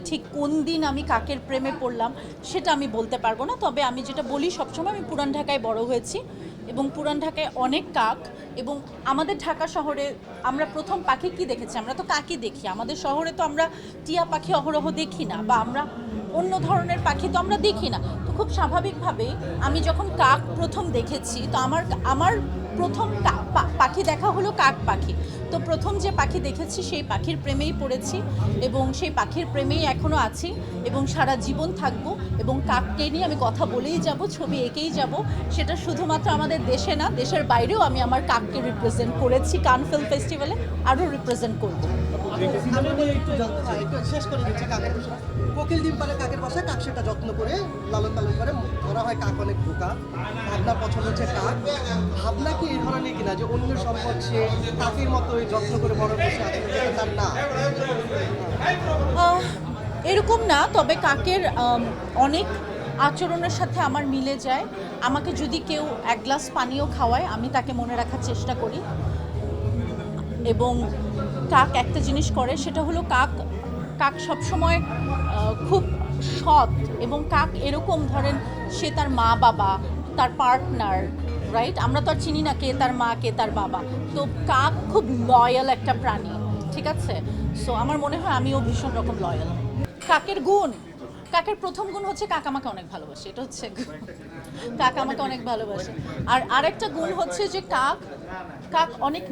ঠিক কোন দিন আমি কাকের প্রেমে পড়লাম সেটা আমি বলতে পারবো না, তবে আমি যেটা বলি সবসময়, আমি পুরান ঢাকায় বড় হয়েছি এবং পুরান ঢাকায় অনেক কাক, এবং আমাদের ঢাকা শহরে আমরা প্রথম পাখি কি দেখেছি? আমরা তো কাকই দেখি। আমাদের শহরে তো আমরা টিয়া পাখি অহরহ দেখি না, বা আমরা অন্য ধরনের পাখি তো আমরা দেখি না। তো খুব স্বাভাবিকভাবেই আমি যখন কাক প্রথম দেখেছি, তো আমার আমার প্রথম পাখি দেখা হলো কাক পাখি। তো প্রথম যে পাখি দেখেছি সেই পাখির প্রেমেই পড়েছি, এবং সেই পাখির প্রেমেই এখনও আছি এবং সারা জীবন থাকবো, এবং কাককে নিয়ে আমি কথা বলেই যাব, ছবি এঁকেই যাব। সেটা শুধুমাত্র আমাদের দেশে না, দেশের বাইরেও আমি আমার কাককে রিপ্রেজেন্ট করেছি। কান ফিল্ম ফেস্টিভ্যালে আরও রিপ্রেজেন্ট করব। একটু শেষ করে দিচ্ছি কাকের প্রশ্ন। কোকিল ডিম পারে কাকের বাসায়, কাক সেটা যত্ন করে লালন পালন করে। ধরা হয় কাক অনেক বোকা, ভাবনার পছন্দ হচ্ছে কাক। ভাবনা কি এই ধরনের কিনা যে অন্য সম্পদ সে কাকের মতোই যত্ন করে বড় করছে, আসলে যেটা তার না? এরকম না, তবে কাকের অনেক আচরণের সাথে আমার মিলে যায়। আমাকে যদি কেউ এক গ্লাস পানিও খাওয়ায়, আমি তাকে মনে রাখার চেষ্টা করি। এবং কাক একটা জিনিস করে, সেটা হলো কাক কাক সবসময় খুব সৎ, এবং কাক এরকম, ধরেন সে তার মা বাবা, তার পার্টনার, রাইট? আমরা তো আর চিনি না কে তার মা কে তার বাবা। তো কাক খুব লয়াল একটা প্রাণী, ঠিক আছে? সো আমার মনে হয় আমিও ভীষণ রকম লয়াল। কাকের গুণ, কাকের প্রথম গুণ হচ্ছে কাক আমাকে অনেক ভালোবাসে। এটা হচ্ছে কাক আমাকে অনেক ভালোবাসে। আর আরেকটা গুণ হচ্ছে যে কাক কাক অনেক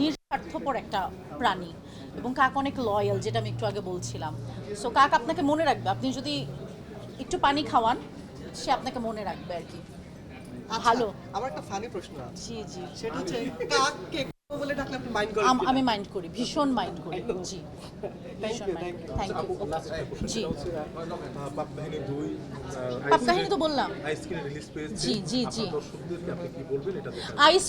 নিঃস্বার্থপর একটা প্রাণী, এবং কাক অনেক লয়াল, যেটা আমি একটু আগে বলছিলাম। সো কাক আপনাকে মনে রাখবে, আপনি যদি একটু পানি খাওয়ান সে আপনাকে মনে রাখবে আর কি। ভালো। আমার একটা ফানি প্রশ্ন আছে, জি জি, সেটা হচ্ছে কাককে বলে ডাকলে আপনি মাইন্ড করেন কিনা? আমি মাইন্ড করি, ভীষণ মাইন্ড করি। জি, ভীষণ মাইন্ড করি। Thank you. জি, পাপকাহিনী 2 পাপকাহিনী তো বললাম। আইসক্রিন রিলিজ পেয়েছে। জি জি জি, দর্শকদেরকে আপনি কি বলবেন এটা? আইস